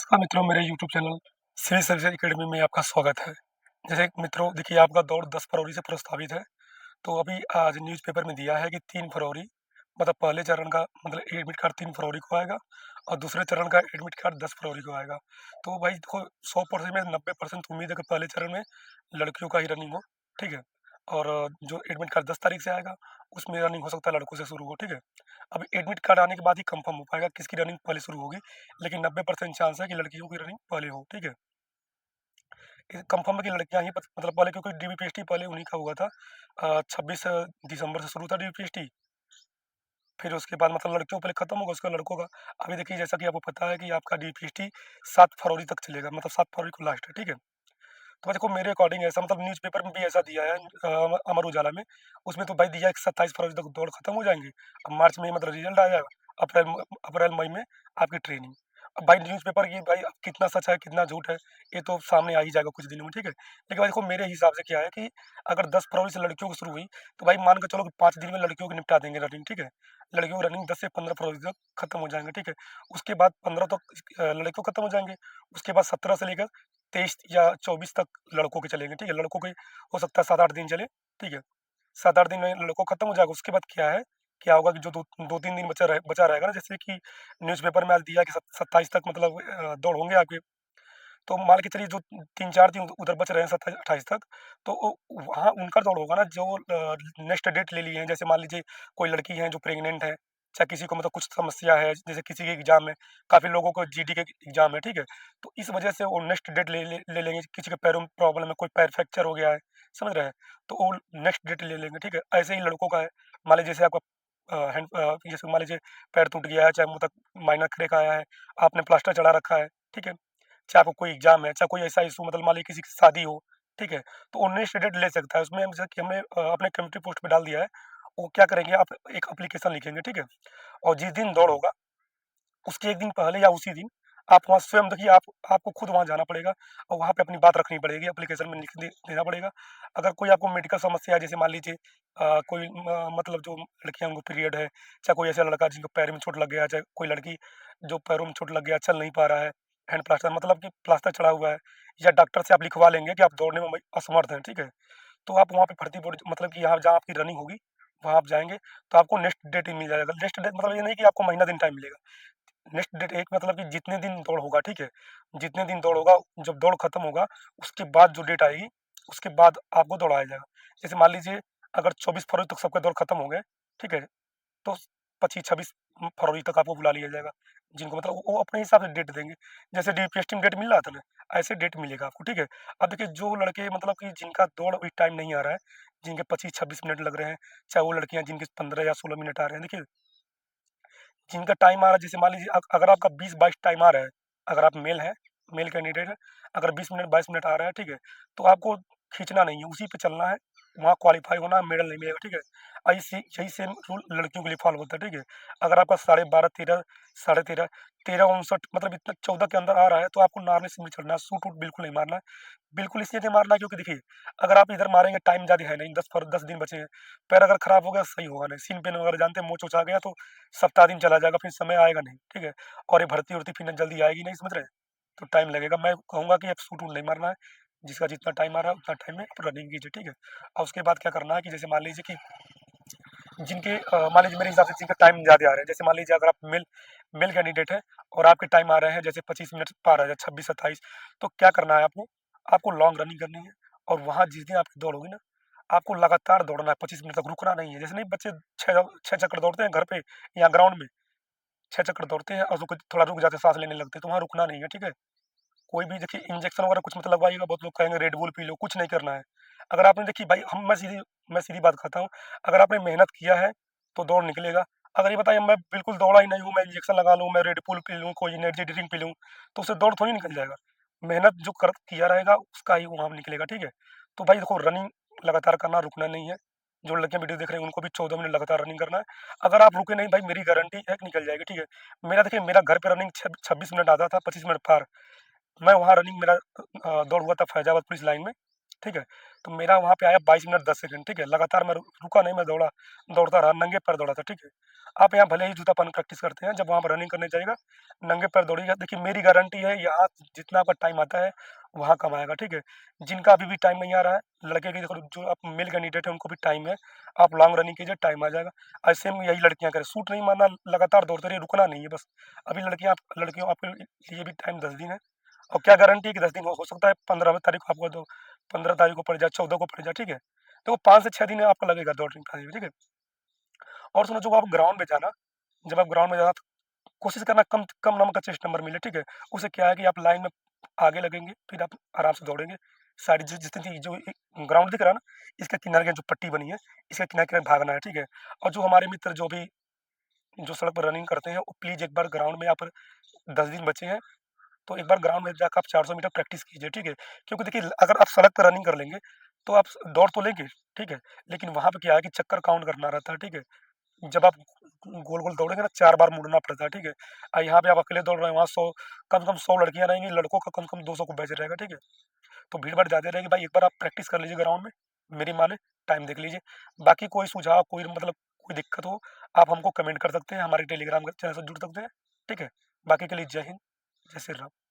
नमस्कार मित्रों, मेरे YouTube channel civil services academy में आपका स्वागत है। जैसे मित्रों देखिए आपका दौड़ 10 फरवरी से प्रस्तावित है, तो अभी आज न्यूज़पेपर में दिया है कि 3 फरवरी मतलब पहले चरण का मतलब एडमिट कार्ड 3 फरवरी को आएगा और दूसरे चरण का एडमिट कार्ड 10 फरवरी को आएगा। तो भाई देखो 100% में 90% उम्मीद है कि पहले चरण में लड़कियों का ही रनिंग हो, ठीक है? और जो एडमिट कार्ड 10 तारीख से आएगा, उसमें रनिंग हो सकता है लड़कों से शुरू हो, ठीक है? अब एडमिट कार्ड आने के बाद ही कंफर्म हो पाएगा किसकी रनिंग पहले शुरू होगी, लेकिन 90% चांस है कि लड़कियों की रनिंग पहले हो, ठीक है? ये कंफर्म है कि लड़कियाँ ही मतलब पहले क्योंकि डीबीपीएसटी पहले उन्हीं का हुआ था 26 दिसंबर से शुरू था डीबीपीएसटी, फिर उसके बाद मतलब लड़कियों पहले खत्म होगा, उसके बाद लड़कों का। अभी देखिए जैसा कि आपको पता है कि आपका डीपीएसटी 7 फरवरी तक चलेगा, मतलब 7 फरवरी को लास्ट है, ठीक है? तो देखो मेरे अकॉर्डिंग ऐसा मतलब न्यूज़पेपर में भी ऐसा दिया है अमर उजाला में, उसमें तो भाई दिया है कि 27 फरवरी तक दौड़ खत्म हो जाएँगी। अब मार्च में मतलब रिजल्ट आ जाएगा, अप्रैल-मई में आपकी ट्रेनिंग। अब भाई न्यूज़पेपर की भाई अब कितना सच है, कितना झूठ है, ये तो सामने आ ही जाएगा कुछ दिनों में, ठीक है? लेकिन भाई देखो मेरे हिसाब से क्या है कि अगर 10 फरवरी से लड़कियों की शुरू हुई, तो भाई मान के चलो कि 5 दिन में लड़कियों की निपटा देंगे रनिंग, ठीक है? लड़कियों की रनिंग 10 से 15 फरवरी तक खत्म हो जाएँगे, ठीक है? उसके बाद 15 तक लड़कियों खत्म हो जाएँगे, उसके बाद 17 से लेकर 23 या 24 तक लड़कों के चलेंगे, ठीक है? लड़कों के हो सकता है 7-8 दिन चले, ठीक है? 7-8 दिन में लड़कों खत्म हो जाएगा, उसके बाद क्या है, क्या होगा कि जो 2-3 दिन बचा रहेगा ना, जैसे कि न्यूज़पेपर में आज दिया कि 27 तक मतलब दौड़ होंगे आपके, तो मान के चलिए जो 3-4 दिन उधर बच रहे हैं 27-28 तक, तो वहाँ उनका दौड़ होगा ना जो नेक्स्ट डेट ले लिए हैं। जैसे मान लीजिए कोई लड़की है जो प्रेग्नेंट है, चाहे किसी को मतलब कुछ समस्या है, जैसे किसी के एग्ज़ाम है, काफ़ी लोगों को जीडी के एग्ज़ाम है, ठीक है? तो इस वजह से वो नेक्स्ट डेट ले लेंगे, किसी के पैरों में प्रॉब्लम है, कोई पैर फ्रैक्चर हो गया है, समझ रहे हैं? तो वो नेक्स्ट डेट ले लेंगे, ठीक है? ऐसे ही लड़कों का है, मान लीजिए जैसे आपका जैसे मान लीजिए पैर टूट गया है, चाहे मुँह तक माइनर क्रैक आया है, आपने प्लास्टर चढ़ा रखा है, ठीक है? चाहे आपको कोई एग्ज़ाम है, चाहे कोई ऐसा इश्यू मतलब मान लीजिए किसी की शादी हो, ठीक है? तो वो नेक्स्ट डेट ले सकता है। उसमें जैसे कि हमने अपने कम्युनिटी पोस्ट पे डाल दिया है, वो क्या करेंगे आप एक एप्लीकेशन लिखेंगे, ठीक है? और जिस दिन दौड़ होगा, उसके 1 दिन पहले या उसी दिन आप वहाँ स्वयं देखिए आपको खुद वहाँ जाना पड़ेगा और वहाँ पे अपनी बात रखनी पड़ेगी, एप्लीकेशन में लिख देना पड़ेगा। अगर कोई आपको मेडिकल समस्या है, जैसे मान लीजिए कोई मतलब जो लड़कियाँ उनको पीरियड है, चाहे कोई ऐसा लड़का जिनको पैर में चोट लग गया है, चाहे कोई लड़की जो पैरों में चोट लग गया, चल नहीं पा रहा है, हैंड प्लास्टर मतलब कि प्लास्टर चढ़ा हुआ है, या डॉक्टर से आप लिखवा लेंगे कि आप दौड़ने में असमर्थ हैं, ठीक है? तो आप वहाँ पे भर्ती बोर्ड मतलब कि यहाँ जहाँ आपकी रनिंग होगी, वहाँ आप जाएँगे, तो आपको नेक्स्ट डेट ही मिल जाएगा। नेक्स्ट डेट मतलब ये नहीं कि आपको महीना दिन टाइम मिलेगा। नेक्स्ट डेट एक मतलब कि जितने दिन दौड़ होगा, ठीक है? जितने दिन दौड़ होगा, जब दौड़ खत्म होगा, उसके बाद जो डेट आएगी, उसके बाद आपको दौड़ाया जाएगा। जैसे मान लीजिए अगर 24 फरवरी तक सबके दौड़ खत्म हो गए, ठीक है? तो 25-26 फरवरी तक आपको बुला लिया जाएगा। जिनको मतलब वो अपने हिसाब से डेट देंगे। जैसे डीपीएसटी में डेट मिल रहा था ना, ऐसे डेट मिलेगा आपको, ठीक है? अब देखिए जो लड़के मतलब कि जिनका दौड़ अभी टाइम नहीं आ रहा है, जिनके 25-26 मिनट लग रहे हैं, चाहे वो लड़कियाँ जिनके 15 या 16 मिनट आ रहे हैं, देखिए जिनका टाइम आ रहा है, जैसे मान लीजिए अगर आपका 20-22 टाइम आ रहा है, अगर आप मेल कैंडिडेट हैं, अगर 20 मिनट 22 मिनट आ रहा है, ठीक है? तो आपको खींचना नहीं है, उसी पे चलना है, वहाँ क्वालीफाई होना है, मेडल नहीं मिलेगा, ठीक है? यही सेम रूल लड़कियों के लिए फॉलो होता है, ठीक है? अगर आपका 12:30 13 साढ़े 13 13:59 मतलब इतना 14 के अंदर आ रहा है, तो आपको नॉर्मल सिग्नल चढ़ना है, शूट वूट बिल्कुल नहीं मारना है। बिल्कुल इसलिए नहीं मारना है क्योंकि देखिए, अगर आप इधर मारेंगे टाइम ज़्यादा है नहीं, 10 दिन बचे हैं, पैर अगर खराब हो गया सही होगा नहीं, सीन पेन वगैरह जानते हैं, मोच-वोच आ गया तो सप्ताह दिन चला जाएगा, फिर समय आएगा नहीं, ठीक है? और ये भर्ती-वर्ती फिर जल्दी आएगी नहीं, समझ रहे हैं? तो टाइम लगेगा। मैं कहूँगा कि अब सूट-वूट नहीं मारना है, जिसका जितना टाइम आ रहा है, उतना टाइम में आप रनिंग कीजिए, ठीक है? और उसके बाद क्या करना है कि जैसे मान लीजिए कि जिनके मान लीजिए मेरे हिसाब से जिनका टाइम ज़्यादा आ रहा है, जैसे मान लीजिए अगर आप मेल कैंडिडेट हैं और आपके टाइम आ रहे हैं जैसे 25 मिनट पार आ रहा है, 26-27, तो क्या करना है आपको? आपको लॉन्ग रनिंग करनी है और वहाँ जिस दिन आपकी दौड़ होगी ना, आपको लगातार दौड़ना है 25 मिनट तक, रुकना नहीं है। जैसे नहीं बच्चे 6 चक्कर दौड़ते हैं घर पे या ग्राउंड में, 6 चक्कर दौड़ते हैं और थोड़ा रुक जाते हैं, साँस लेने लगते हैं, तो वहाँ रुकना नहीं है, ठीक है? कोई भी देखिए इंजेक्शन वगैरह कुछ मत लगवाइएगा, बहुत लोग कहेंगे रेड बुल पी लो, कुछ नहीं करना है। अगर आपने देखिए भाई मैं सीधी बात कहता हूँ, अगर आपने मेहनत किया है, तो दौड़ निकलेगा। अगर ये बताइए मैं बिल्कुल दौड़ा ही नहीं हूँ, मैं इंजेक्शन लगा लूँ, मैं रेड बुल पी लूँ, कोई एनर्जी ड्रिंक पी लूँ, तो उससे दौड़ थोड़ी निकल जाएगा। मेहनत जो किया रहेगा, उसका ही वहाँ निकलेगा, ठीक है? तो भाई देखो रनिंग लगातार करना, रुकना नहीं है। जो लड़कियाँ वीडियो देख रही हैं, उनको भी 14 मिनट लगातार रनिंग करना है। अगर आप रुके नहीं भाई, मेरी गारंटी है कि निकल जाएगी, ठीक है? मेरा घर पे रनिंग 26 मिनट आता था, 25 मिनट पार। मैं वहाँ रनिंग मेरा दौड़ हुआ था फैज़ाबाद पुलिस लाइन में, ठीक है? तो मेरा वहाँ पे आया 22 मिनट 10 सेकंड, ठीक है? लगातार मैं रुका नहीं, मैं दौड़ा, दौड़ता रहा, नंगे पैर दौड़ा था, ठीक है? आप यहाँ भले ही जूता पहन प्रैक्टिस करते हैं, जब वहाँ पे रनिंग करने जाइएगा, नंगे पैर दौड़िएगा। देखिए मेरी गारंटी है यहाँ जितना आपका टाइम आता है, वहाँ कम आएगा, ठीक है? जिनका अभी भी टाइम नहीं आ रहा है, लड़के की देखो जो आप मेल कैंडिडेट है उनको भी टाइम है, आप लॉन्ग रनिंग कीजिए, टाइम आ जाएगा। ऐसे में यही लड़कियाँ करें, सूट नहीं मारना, लगातार दौड़ते रहिए, रुकना नहीं है बस। अभी लड़कियों आपके लिए भी टाइम 10 दिन है, और क्या गारंटी है कि 10 दिन हो सकता है 15 तारीख को आपको, तो 15 तारीख को पड़ जाए, 14 को पड़ जाए, ठीक है? तो 5 से 6 दिन आपका लगेगा दौड़ने में, ठीक है? और सुनो, जब आप ग्राउंड में जाना, जब आप ग्राउंड में जाना, तो कोशिश करना कम कम नंबर का चेस्ट नंबर मिले, ठीक है? उससे क्या है कि आप लाइन में आगे लगेंगे, फिर आप आराम से दौड़ेंगे। सारी जितनी जो ग्राउंड दिख रहा है ना, इसके किनारे की जो पट्टी बनी है, इसके किनारे-किनारे भागना है, ठीक है? और जो हमारे मित्र जो सड़क पर रनिंग करते हैं, वो प्लीज़ एक बार ग्राउंड में, यहाँ पर 10 दिन बचे हैं, तो एक बार ग्राउंड में जाकर आप 400 मीटर प्रैक्टिस कीजिए, ठीक है? क्योंकि देखिए अगर आप सड़क पर रनिंग कर लेंगे, तो आप दौड़ तो लेंगे, ठीक है? लेकिन वहाँ पे क्या है कि चक्कर काउंट करना रहता है, ठीक है? जब आप गोल-गोल दौड़ेंगे ना, 4 बार मुड़ना पड़ता है, ठीक है? यहाँ पे आप अकेले दौड़ रहे हैं, वहाँ 100, कम से कम 100 लड़कियाँ रहेंगी, लड़कों का कम से कम 200 को बैच रहेगा, ठीक है? तो भीड़-भाड़ ज़्यादा रहेगी, भाई एक बार आप प्रैक्टिस कर लीजिए ग्राउंड में, मेरी माने, टाइम देख लीजिए। बाकी कोई सुझाव, कोई मतलब कोई दिक्कत हो, आप हमको कमेंट कर सकते हैं, हमारे टेलीग्राम चैनल से जुड़ सकते हैं, ठीक है? बाकी के लिए जय हिंद, जय श्री राम।